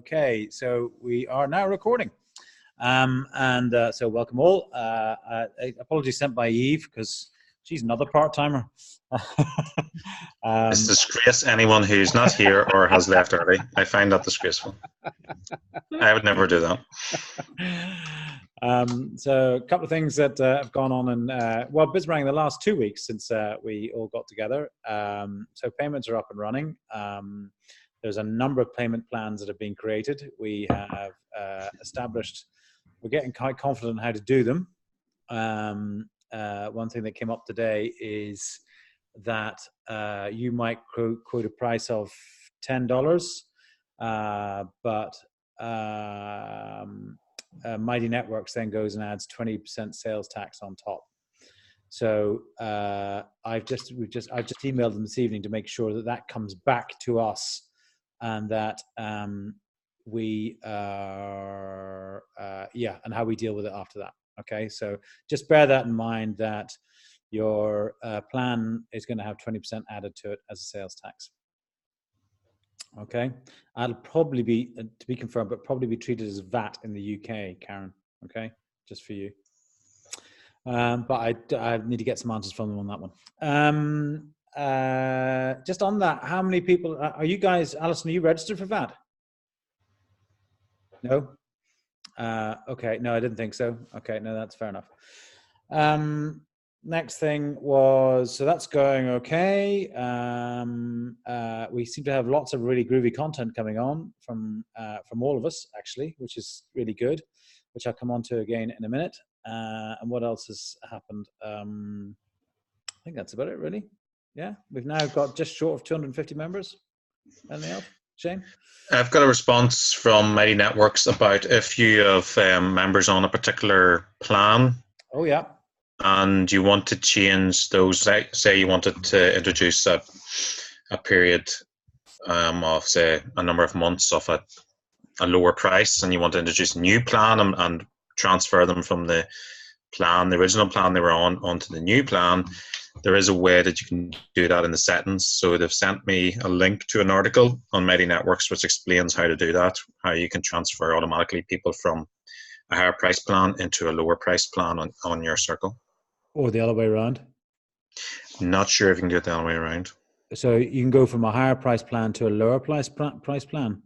Okay, so we are now recording. So welcome all. Apologies sent by Eve because she's another part-timer. It's disgrace anyone who's not here or has left early. I find that disgraceful. I would never do that. So a couple of things that have gone on in Bismarck the last 2 weeks since we all got together. So payments are up and running. There's a number of payment plans that have been created. We have established, we're getting quite confident in how to do them. One thing that came up today is that you might quote a price of $10, but Mighty Networks then goes and adds 20% sales tax on top. So I've just emailed them this evening to make sure that that comes back to us, and that we and how we deal with it after that. Okay, so just bear that in mind, that your plan is going to have 20% added to it as a sales tax. Okay, it'll probably be, to be confirmed, but probably be treated as VAT in the UK, Karen. Okay, just for you. But I need to get some answers from them on that one. Just on that, how many people are you guys? Alison, are you registered for VAT? No. Okay, no, I didn't think so. Okay, no, that's fair enough. Next thing was, so that's going okay. We seem to have lots of really groovy content coming on from all of us, actually, which is really good, which I'll come on to again in a minute. And what else has happened? I think that's about it, really. Yeah, we've now got just short of 250 members. Anything else, Shane? I've got a response from Mighty Networks about if you have members on a particular plan. Oh, yeah. And you want to change those, say you wanted to introduce a period of, say, a number of months of a lower price, and you want to introduce a new plan and transfer them from the original plan they were on onto the new plan. There is a way that you can do that in the settings. So they've sent me a link to an article on Mighty Networks which explains how to do that, how you can transfer automatically people from a higher price plan into a lower price plan on your circle. Or the other way around? Not sure if you can do it the other way around. So you can go from a higher price plan to a lower price plan?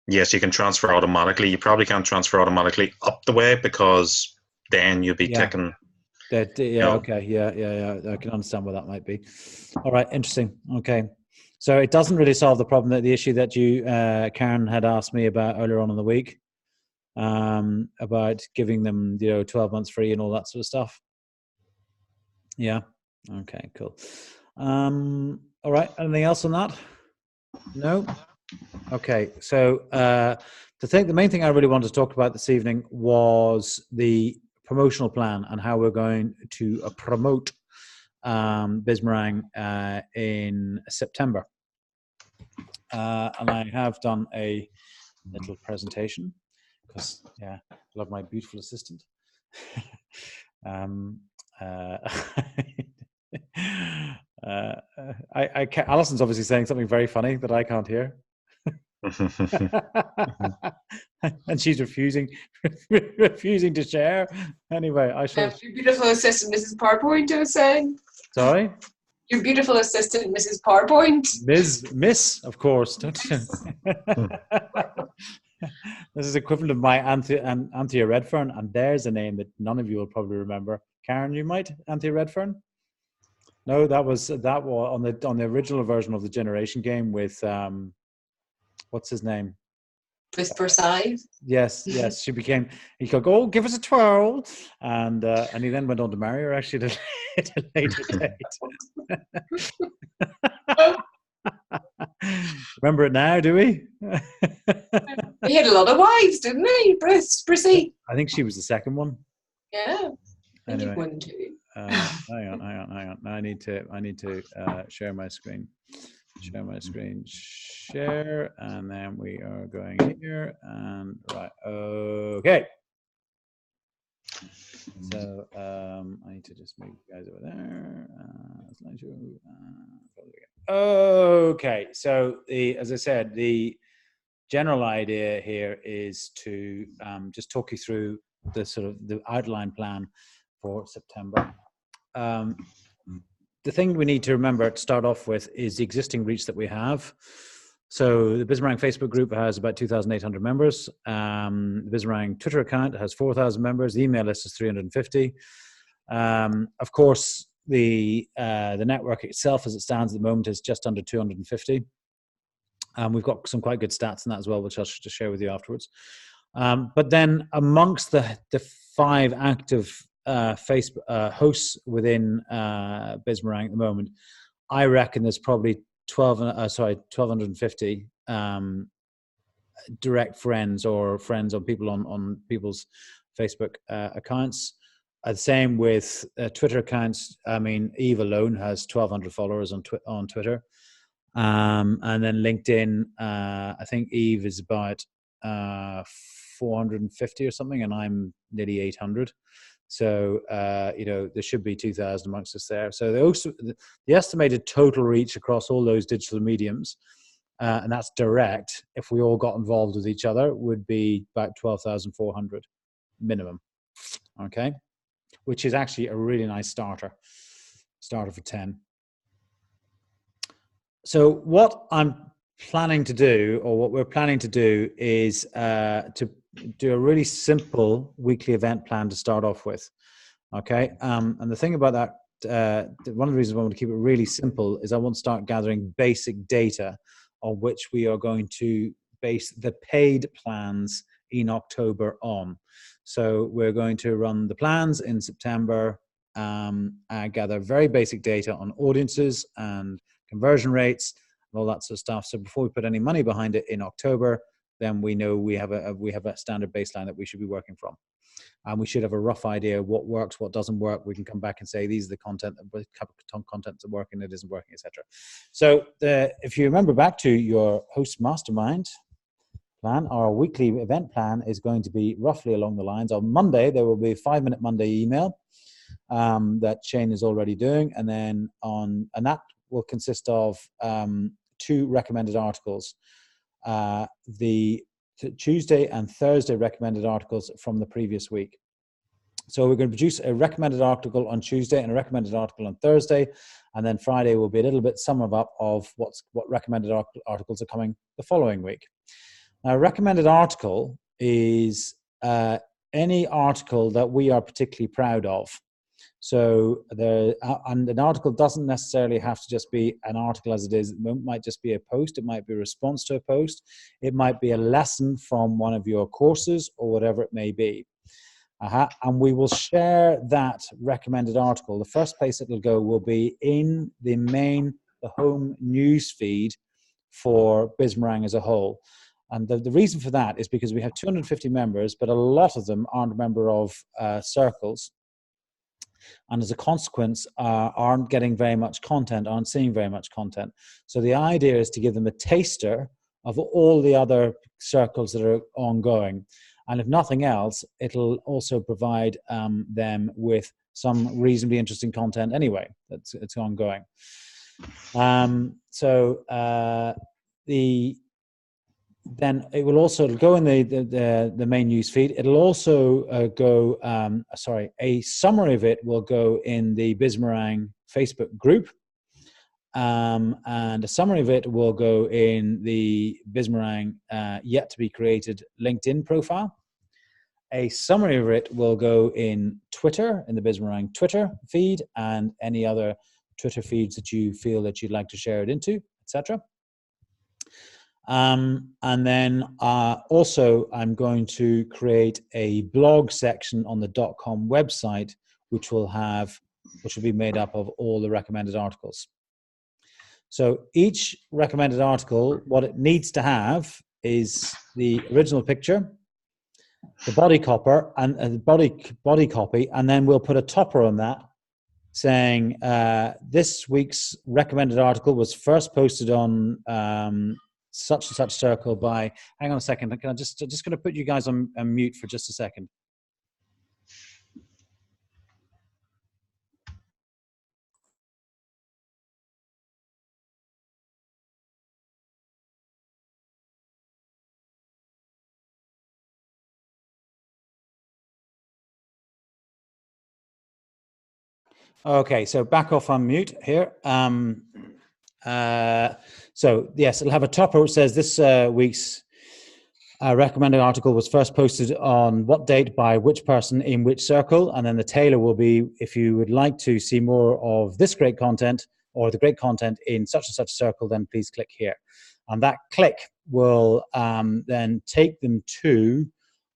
Yes, you can transfer automatically. You probably can't transfer automatically up the way, because then you'll be taking... Okay, yeah. I can understand what that might be. All right, interesting. Okay. So it doesn't really solve the issue that you, Karen, had asked me about earlier on in the week, about giving them, 12 months free and all that sort of stuff. Yeah. Okay, cool. All right. Anything else on that? No? Okay. So the main thing I really wanted to talk about this evening was the promotional plan and how we're going to promote Bismarck in September. And I have done a little presentation because, I love my beautiful assistant. Alison's obviously saying something very funny that I can't hear. And she's refusing to share. Anyway, I shall. Your beautiful assistant, Mrs. PowerPoint, I was saying. Sorry? Your beautiful assistant, Mrs. PowerPoint. Miss, of course. Don't you? This is equivalent of my Anthea Redfern, and there's a name that none of you will probably remember. Karen, you might? Anthea Redfern? No, that was on the original version of the Generation game with what's his name? With Versailles. Yes. She became. He could go, give us a twirl, and he then went on to marry her actually at a later date. Remember it now, do we? He had a lot of wives, didn't he, Brissy? I think she was the second one. Yeah. Anyway, one too. Hang on. I need to share my screen. Share, and then we are going here, and right. Okay. So I need to just move you guys over there. Okay. So as I said, the general idea here is to just talk you through the sort of the outline plan for September. The thing we need to remember to start off with is the existing reach that we have. So the Bismarang Facebook group has about 2,800 members. The Bismarang Twitter account has 4,000 members. The email list is 350. Of course, the network itself, as it stands at the moment, is just under 250. We've got some quite good stats in that as well, which I'll just share with you afterwards. But then amongst the 5 active Facebook hosts within Bismarang at the moment, I reckon there's probably 1,250 direct friends or friends or people on people's Facebook accounts. The same with Twitter accounts. I mean, Eve alone has 1,200 followers on Twitter. And then LinkedIn, I think Eve is about 450 or something, and I'm nearly 800. So, there should be 2,000 amongst us there. So the estimated total reach across all those digital mediums, and that's direct, if we all got involved with each other, would be about 12,400 minimum. Okay, which is actually a really nice starter for 10. So what I'm planning to do, or what we're planning to do, is to do a really simple weekly event plan to start off with. Okay, and the thing about that, one of the reasons I want to keep it really simple is I want to start gathering basic data on which we are going to base the paid plans in October on. So we're going to run the plans in September, and gather very basic data on audiences and conversion rates and all that sort of stuff. So before we put any money behind it in October, then we know we have a standard baseline that we should be working from. And we should have a rough idea of what works, what doesn't work. We can come back and say, these are the content that work and it isn't working, etc. So if you remember back to your host mastermind plan, our weekly event plan is going to be roughly along the lines. On Monday, there will be a 5-minute Monday email that Shane is already doing. And then and that will consist of 2 recommended articles. The Tuesday and Thursday recommended articles from the previous week. So we're going to produce a recommended article on Tuesday and a recommended article on Thursday, and then Friday will be a little bit sum up of what recommended articles are coming the following week. Now, a recommended article is any article that we are particularly proud of. So and an article doesn't necessarily have to just be an article as it is. It might just be a post. It might be a response to a post. It might be a lesson from one of your courses or whatever it may be. And we will share that recommended article. The first place it will go will be in the home news feed for Bismarang as a whole. And the reason for that is because we have 250 members, but a lot of them aren't a member of circles. And as a consequence, aren't getting very much content, aren't seeing very much content. So the idea is to give them a taster of all the other circles that are ongoing. And if nothing else, it'll also provide them with some reasonably interesting content anyway, it's ongoing. Then it will also go in the main news feed. It'll also go, a summary of it will go in the Bismarang Facebook group. And a summary of it will go in the Bismarang yet to be created LinkedIn profile. A summary of it will go in Twitter, in the Bismarang Twitter feed, and any other Twitter feeds that you feel that you'd like to share it into, etc. And then also I'm going to create a blog section on the .com website, which will be made up of all the recommended articles. So each recommended article, what it needs to have is the original picture, the body copy, and then we'll put a topper on that saying this week's recommended article was first posted on such and such circle by, hang on a second, can I just going to put you guys on mute for just a second. Okay, so back off on mute here. So yes, it'll have a topper which says this week's recommended article was first posted on what date by which person in which circle, and then the tailor will be, if you would like to see more of this great content or the great content in such and such circle, then please click here. And that click will then take them to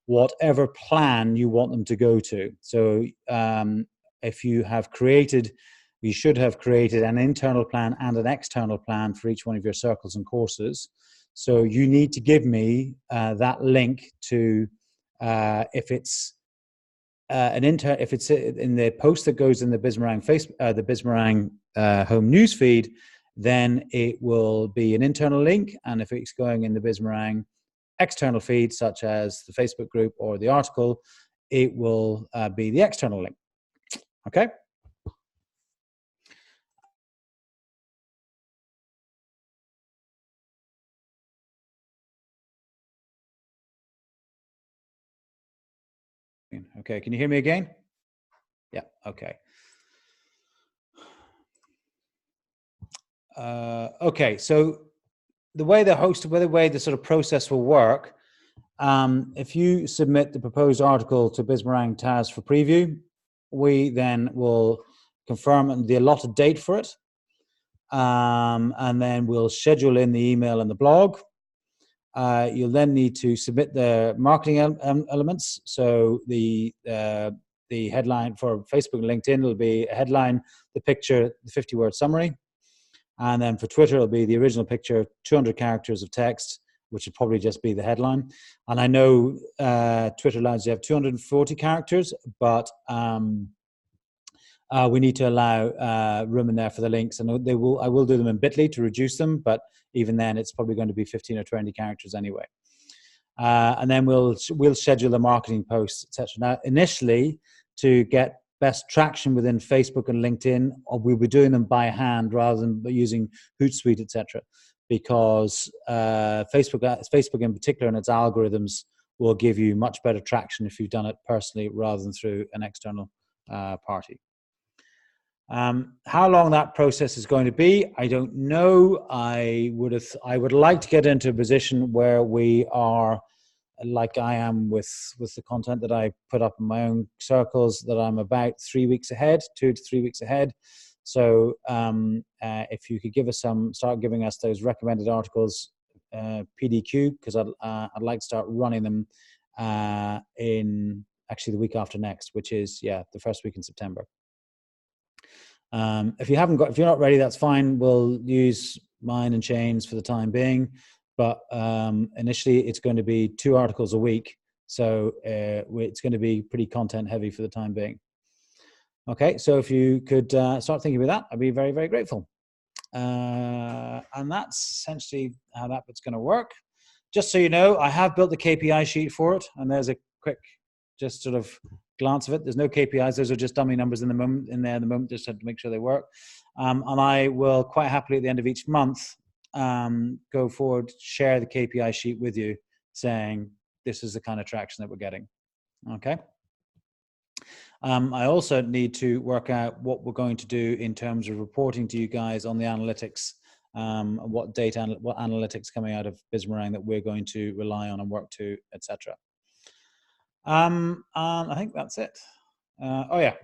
whatever plan you want them to go to. So if you have created, you should have created an internal plan and an external plan for each one of your circles and courses. So you need to give me that link to if it's if it's in the post that goes in the Bismarang the Bismarang home news feed, then it will be an internal link, and if it's going in the Bismarang external feed, such as the Facebook group or the article, it will be the external link. Okay. Okay, can you hear me again? Yeah, okay. Okay, so the way the sort of process will work, if you submit the proposed article to Bismarang TAS for preview, we then will confirm the allotted date for it, and then we'll schedule in the email and the blog. You'll then need to submit the marketing elements. So the headline for Facebook and LinkedIn will be a headline, the picture, the 50-word summary. And then for Twitter, it'll be the original picture, 200 characters of text, which would probably just be the headline. And I know Twitter allows you have 240 characters, but we need to allow room in there for the links. And I will do them in Bitly to reduce them, but even then, it's probably going to be 15 or 20 characters anyway. And then we'll schedule the marketing posts, etc. Now, initially, to get best traction within Facebook and LinkedIn, we'll be doing them by hand rather than using Hootsuite, etc. Because Facebook in particular and its algorithms will give you much better traction if you've done it personally rather than through an external party. How long that process is going to be, I don't know. I would like to get into a position where we are, like I am with the content that I put up in my own circles, that I'm about 3 weeks ahead, 2 to 3 weeks ahead. So if you could start giving us those recommended articles, PDQ, because I'd like to start running them in actually the week after next, which is the first week in September. If you're not ready, that's fine. We'll use mine and Shane's for the time being. But initially, it's going to be 2 articles a week. So it's going to be pretty content heavy for the time being. Okay, so if you could start thinking about that, I'd be very, very grateful. And that's essentially how that bit's going to work. Just so you know, I have built the KPI sheet for it. And there's a quick, just sort of glance of it. There's no KPIs. Those are just dummy numbers in there at the moment, just to make sure they work. And I will quite happily at the end of each month go forward, share the KPI sheet with you, saying this is the kind of traction that we're getting. Okay. I also need to work out what we're going to do in terms of reporting to you guys on the analytics, what analytics coming out of Bismarang that we're going to rely on and work to, etc. I think that's it. Oh yeah.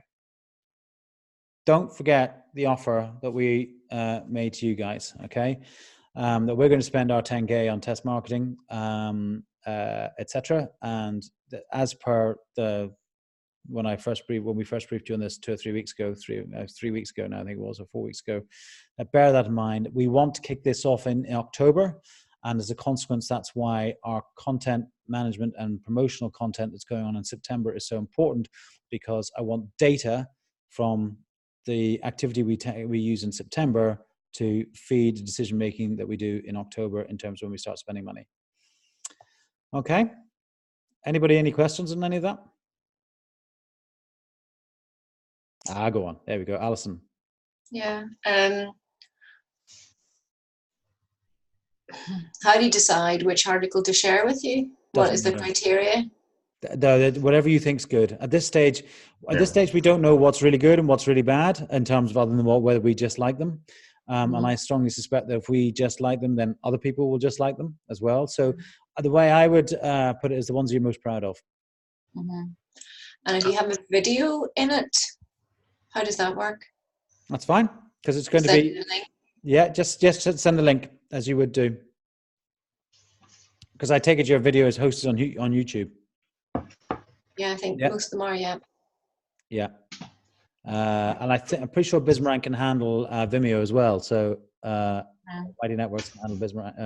Don't forget the offer that we made to you guys, okay? That we're going to spend our 10K on test marketing, etc. And as per when we first briefed you on this 2 or 3 weeks ago, 3 weeks ago now, I think it was, or 4 weeks ago. Bear that in mind. We want to kick this off in October. And as a consequence, that's why our content management and promotional content that's going on in September is so important, because I want data from the activity we use in September to feed the decision making that we do in October in terms of when we start spending money. Okay. Anybody any questions on any of that? Go on. There we go. Alison. Yeah. How do you decide which article to share with you? What is the criteria? Whatever you think's good at this stage. At this stage, we don't know what's really good and what's really bad in terms of other than whether we just like them. And I strongly suspect that if we just like them, then other people will just like them as well. So the way I would put it is the ones you're most proud of. And if you have a video in it, how does that work? That's fine, because it's going to be, just send the link as you would do. Because I take it your video is hosted on YouTube. Yeah, I think most of them are, yeah. And I'm pretty sure Bismarck can handle Vimeo as well. So Mighty Networks can handle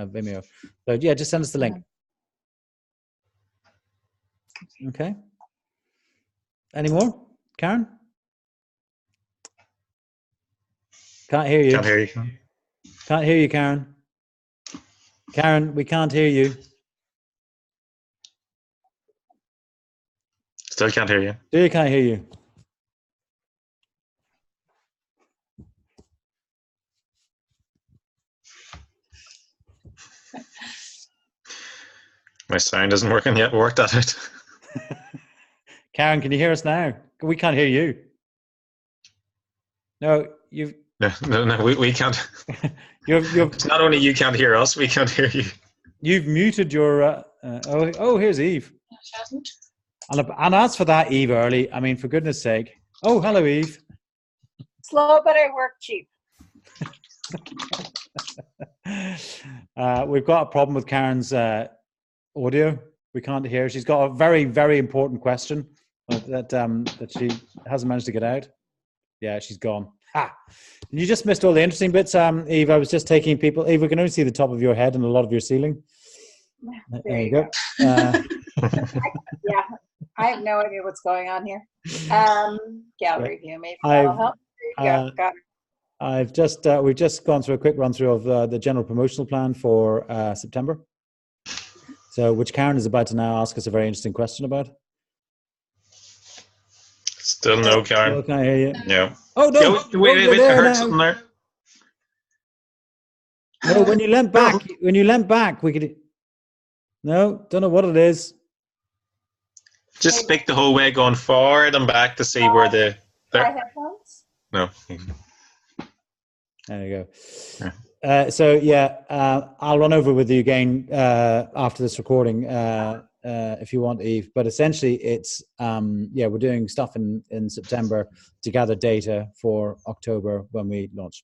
Vimeo. So yeah, just send us the link. Okay. Any more? Karen? Can't hear you. Can't hear you. Can't hear you, Karen. Karen, we can't hear you. Still can't hear you. Still can't hear you. My sound isn't working yet. Worked at it. Karen, can you hear us now? We can't hear you. No, you've. No, we can't. you've It's not only you can't hear us, we can't hear you. You've muted your. Here's Eve. And as for that, Eve early, I mean, for goodness sake. Oh, hello, Eve. Slow, but I work cheap. We've got a problem with Karen's audio. We can't hear. She's got a very, very important question that she hasn't managed to get out. Yeah, she's gone. You just missed all the interesting bits, Eve. I was just taking people. Eve, we can only see the top of your head and a lot of your ceiling. There you go. Yeah, I have no idea what's going on here. Gallery view, maybe that'll help. Got it. We've just gone through a quick run through of the general promotional plan for September. So, which Karen is about to now ask us a very interesting question about. Still no, Karen. Still can't hear you. No. Oh no! Wait, I heard something there. No, when you leant back, we could. No, don't know what it is. Just speak the whole way going forward and back to see where the. I have headphones? No. There you go. I'll run over with you again after this recording if you want, Eve. But essentially, it's we're doing stuff in September to gather data for October when we launch.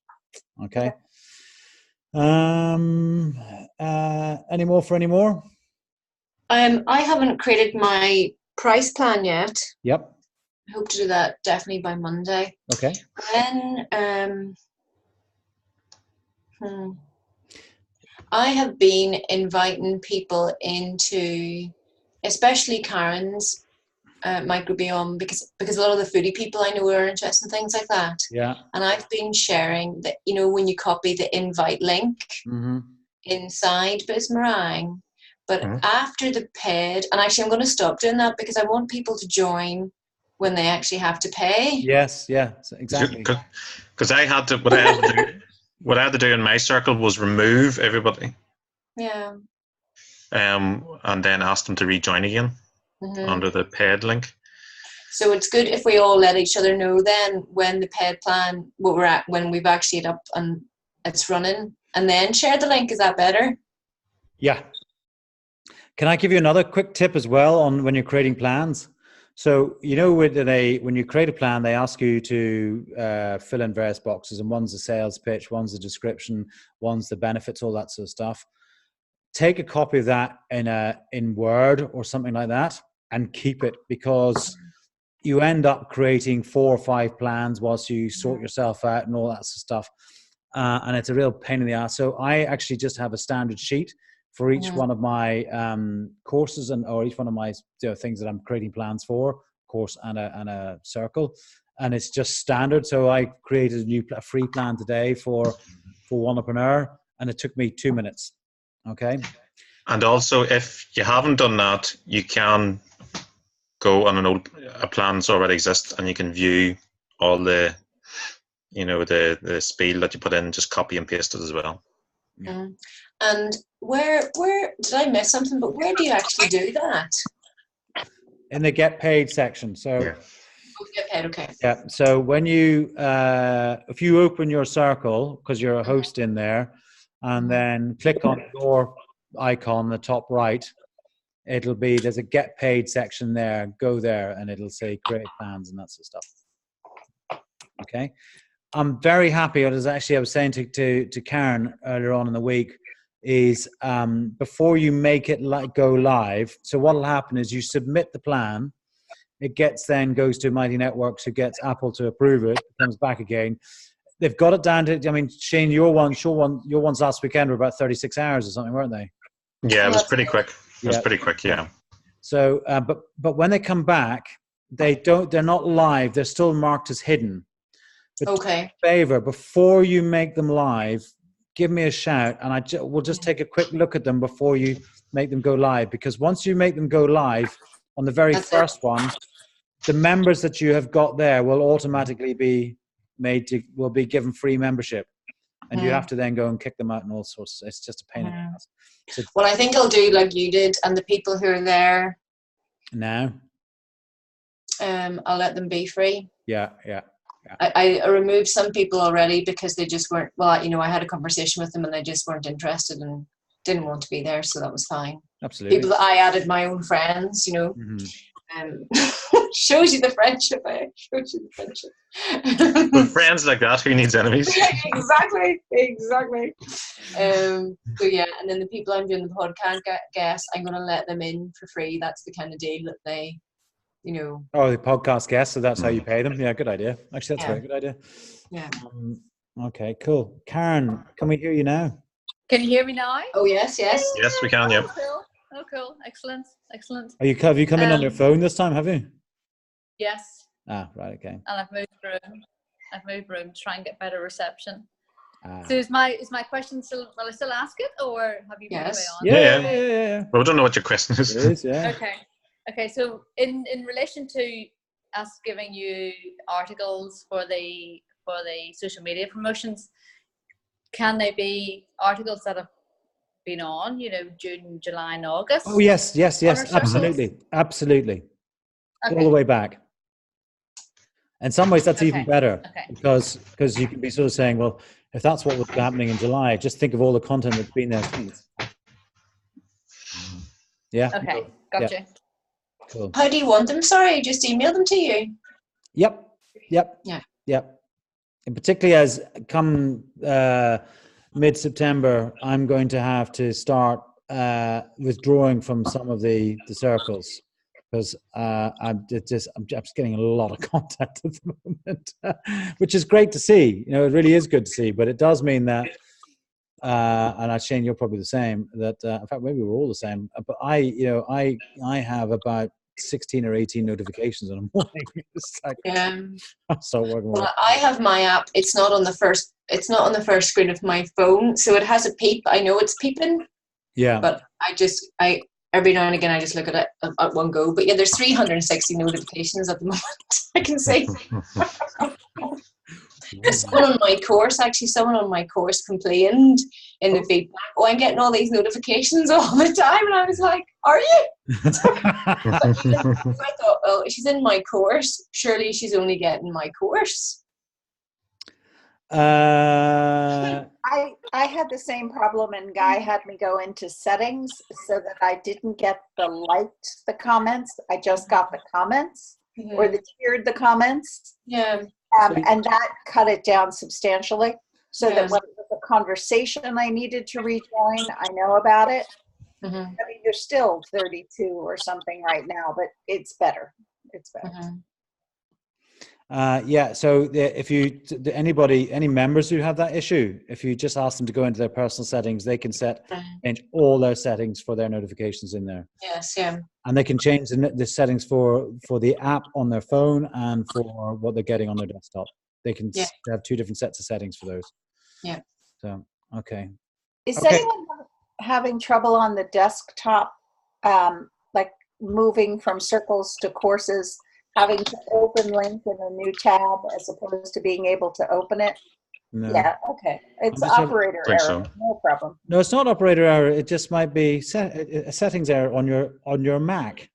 Okay. Any more? I haven't created my price plan yet. Yep. I hope to do that definitely by Monday. Okay. Then I have been inviting people into, especially Karen's microbiome, because a lot of the foodie people I know are interested in things like that. Yeah. And I've been sharing that, when you copy the invite link inside Bismarck. But after the paid, and actually I'm going to stop doing that because I want people to join when they actually have to pay. Yes, yeah, exactly. Because what I had to do in my circle was remove everybody. Yeah. And then ask them to rejoin again under the paid link. So it's good if we all let each other know then when the paid plan, what we're at, when we've actually it up and it's running, and then share the link. Is that better? Yeah. Can I give you another quick tip as well on when you're creating plans? So, when you create a plan, they ask you to fill in various boxes, and one's a sales pitch, one's a description, one's the benefits, all that sort of stuff. Take a copy of that in Word or something like that and keep it, because you end up creating 4 or 5 plans whilst you sort yourself out and all that sort of stuff. And it's a real pain in the ass. So I actually just have a standard sheet for each one of my courses or each one of my things that I'm creating plans for, course and a circle, and it's just standard. So I created a free plan today for Onepreneur, and it took me 2 minutes. Okay. And also, if you haven't done that, you can go on a plans already exist, and you can view all the the spiel that you put in, just copy and paste it as well. Yeah. And where did I miss something? But where do you actually do that? in the get paid section. So Get paid, okay. Yeah. So when you, if you open your circle, because you're a host in there, and then click on your icon, the top right, it'll be, there's a get paid section there. Go there, and it'll say create plans and that sort of stuff. Okay. I'm very happy. As actually I was saying to Karen earlier on in the week, is before you make it go live. So what will happen is you submit the plan. It goes to Mighty Networks, who gets Apple to approve it, comes back again. They've got it down to, I mean, Shane, your ones last weekend were about 36 hours or something, weren't they? Yeah, it was pretty quick. It was pretty quick, yeah. So, but when they come back, they're not live. They're still marked as hidden. But okay. Do me a favor, before you make them live, give me a shout, and we'll just take a quick look at them before you make them go live. Because once you make them go live on the very first one, the members that you have got there will automatically be will be given free membership, and you have to then go and kick them out and all sorts. It's just a pain in the ass. So, well, I think I'll do like you did, and the people who are there now, I'll let them be free. Yeah. I removed some people already because they just weren't. Well, you know, I had a conversation with them and they just weren't interested and didn't want to be there, so that was fine. Absolutely. People that I added my own friends, you know. Shows you the friendship, eh? Shows you the friendship. With friends like that, who needs enemies? Exactly. So yeah, and then the people I'm doing the podcast guests, I'm going to let them in for free. That's the kind of deal that they, you know. Oh, the podcast guests, so that's how you pay them. Yeah, good idea. Actually, that's a very good idea. Yeah. Okay, cool. Karen, can we hear you now? Can you hear me now? Oh yes. Yes, we can. Yeah. Oh, cool. Excellent. Have you come in on your phone this time? Have you? Yes. Ah, right. Okay. And I've moved room to try and get better reception. So is my question still? Will I still ask it, or have you moved away on? Yeah. Well, we don't know what your question is. It is, yeah. Okay. So in relation to us giving you articles for the social media promotions, can they be articles that have been on, you know, June, July, and August? Oh yes, absolutely. Okay. All the way back. In some ways, that's even better because you can be sort of saying, well, if that's what was happening in July, just think of all the content that's been there since. Yeah. Okay, gotcha. Yeah. Cool. How do you want them? Sorry, just email them to you. Yep. And particularly as come mid-September, I'm going to have to start withdrawing from some of the circles because I'm just getting a lot of content at the moment, which is great to see. You know, it really is good to see. But it does mean that, and Shane, you're probably the same. That in fact, maybe we're all the same. But I have about 16 or 18 notifications in a morning. It's like, I'll start working. Well, I have my app. It's not on the first screen of my phone, so it has a peep. I know it's peeping. Yeah. But I every now and again I just look at it at one go. But yeah, there's 360 notifications at the moment. I can say. Someone on my course complained in the feedback, oh, I'm getting all these notifications all the time, and I was like, are you? So I thought, well, she's in my course, surely she's only getting my course. I had the same problem, and Guy had me go into settings so that I didn't get the comments. I just got the comments or tiered the comments. Yeah. And that cut it down substantially so that when it was a conversation I needed to rejoin, I know about it. I mean, there's still 32 or something right now, but it's better. So if any members who have that issue, if you just ask them to go into their personal settings, they can change all their settings for their notifications in there. Yes, yeah. And they can change the settings for the app on their phone and for what they're getting on their desktop. They can have two different sets of settings for those. Yeah. So, okay. Is anyone having trouble on the desktop, like moving from circles to courses, having to open link in a new tab as opposed to being able to open it? No. Yeah, okay. It's operator error. So. No problem. No, it's not operator error. It just might be a settings error on your Mac.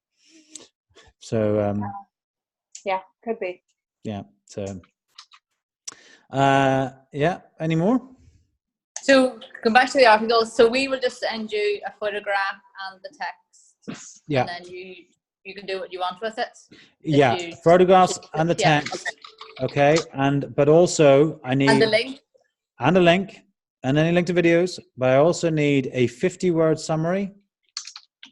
So Yeah, could be. yeah. So yeah. Any more? So come back to the articles. So we will just send you a photograph and the text, Yeah. and then you can do what you want with it. Yeah, photographs and the text. Okay, but also I need and the link. And a link, and any link to videos. But I also need a 50-word summary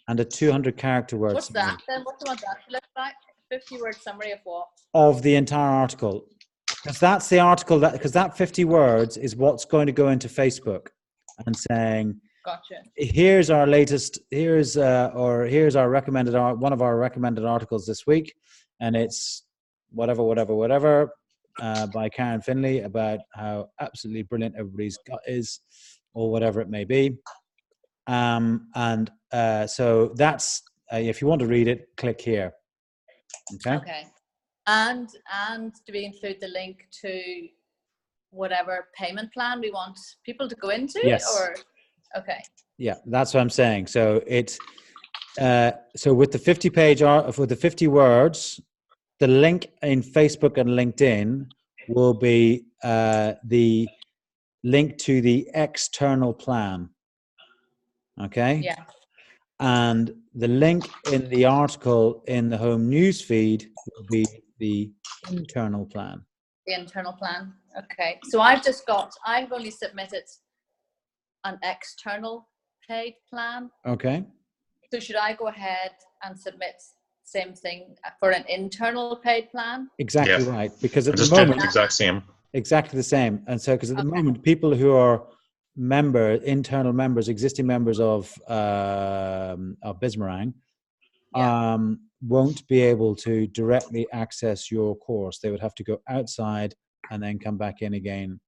and a 200-character word What's summary. that then? What do you want that to look like? 50-word summary of what? Of the entire article. Because that's the article because that 50 words is what's going to go into Facebook and saying, Gotcha. here's our latest, here's our recommended, one of our recommended articles this week. And it's whatever, by Karen Finley about how absolutely brilliant everybody's gut is, or whatever it may be. So that's, if you want to read it, click here. Okay. Okay. And do we include the link to whatever payment plan we want people to go into? Yes. Or okay. Yeah, that's what I'm saying. So it's so with the 50-page for the 50 words, the link in Facebook and LinkedIn will be the link to the external plan. Okay. Yeah. And the link in the article in the home news feed will be the internal plan. The internal plan. Okay. So I've only submitted an external paid plan. Okay. So should I go ahead and submit same thing for an internal paid plan? Exactly right. Because at the just moment, exact same. Exactly the same. And so, because at the moment, people who are internal members, existing members of Bismarang, won't be able to directly access your course. They would have to go outside and then come back in again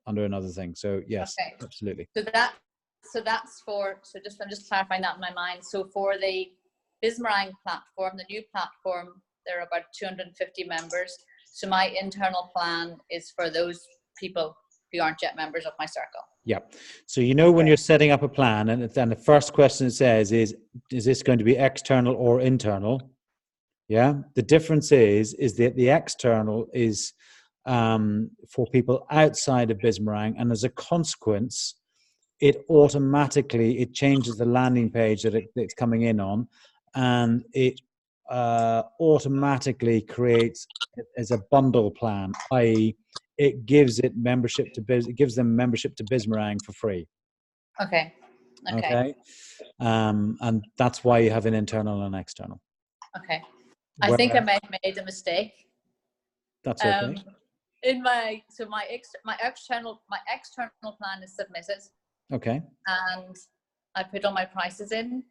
under another thing. So yes, okay. Absolutely. I'm just clarifying that in my mind. So for the Bismarang platform, the new platform, there are about 250 members. So my internal plan is for those people who aren't yet members of my circle. Yeah. So when you're setting up a plan, and then the first question it says is this going to be external or internal? Yeah. The difference is that the external is for people outside of Bismarang, and as a consequence, it changes the landing page that it's coming in on, and it automatically creates as a bundle plan, i.e., it gives them membership to Bismarang for free. Okay. And that's why you have an internal and external. Okay. I think I may have made a mistake. That's okay. My external plan is submitted. Okay. And I put all my prices in,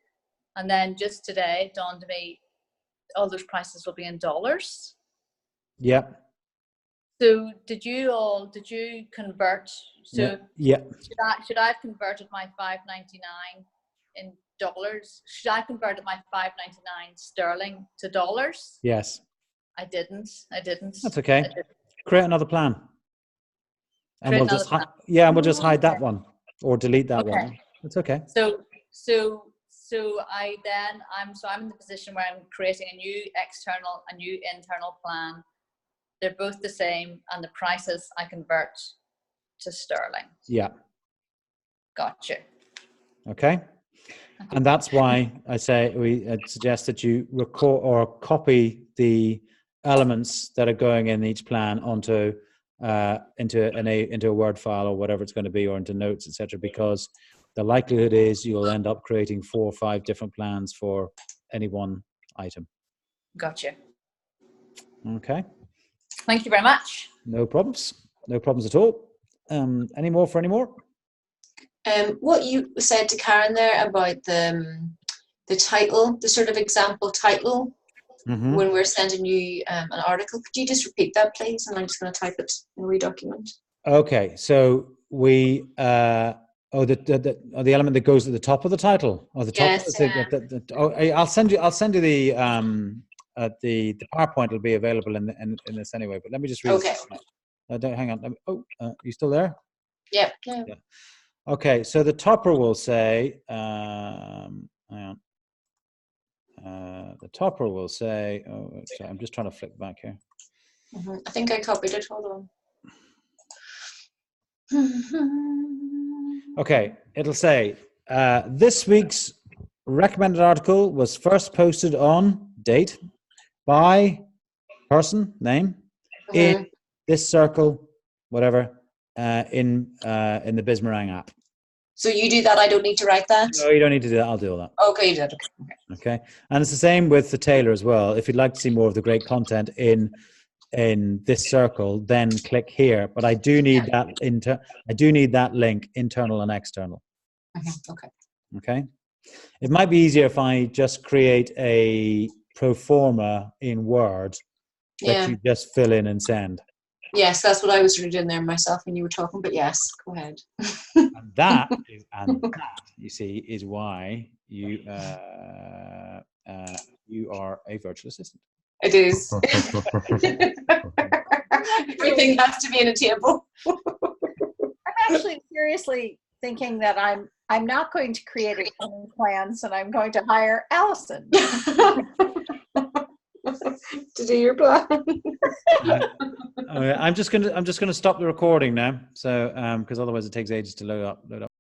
and then just today it dawned on me all those prices will be in dollars. Yep. So did you convert? So yeah. Should I have converted my $5.99 in dollars? Should I have converted my $5.99 sterling to dollars? Yes. I didn't. That's okay. Create another plan. And we'll just hide that one or delete that one. It's okay. So I'm in the position where I'm creating a new external, a new internal plan. They're both the same, and the prices I convert to sterling. Yeah. Gotcha. Okay. And that's why I say we suggest that you record or copy the elements that are going in each plan onto into a Word file or whatever it's going to be, or into notes, etc. Because the likelihood is you'll end up creating 4 or 5 different plans for any one item. Gotcha. Okay. Thank you very much. No problems. No problems at all. Any more? What you said to Karen there about the title, the sort of example title, when we're sending you an article, could you just repeat that, please? And I'm just going to type it in a wee document. Okay, so we the element that goes at the top of the title, or the top. Yes. I'll send you the PowerPoint will be available in this anyway. But let me just read. Okay. Hang on. You still there? Yep. Yeah. Okay, so the topper will say, hang on. the topper will say, oh, sorry, I'm just trying to flick back here. I think I copied it. Hold on. Okay, it'll say, this week's recommended article was first posted on date by person, name, in this circle, whatever, in the Bismarang app. So you do that. I don't need to write that. No, you don't need to do that. I'll do all that. Okay, you did. Okay, and it's the same with the Taylor as well. If you'd like to see more of the great content in this circle, then click here. But I do need that I do need that link, internal and external. Okay. Okay. It might be easier if I just create a pro forma in Word that you just fill in and send. Yes, that's what I was doing there myself when you were talking. But yes, go ahead. And that, you see, is why you you are a virtual assistant. It is. Everything has to be in a table. I'm actually seriously thinking that I'm not going to create accounting plans, and I'm going to hire Allison to do your plan. I'm just gonna stop the recording now, so because otherwise it takes ages to load up.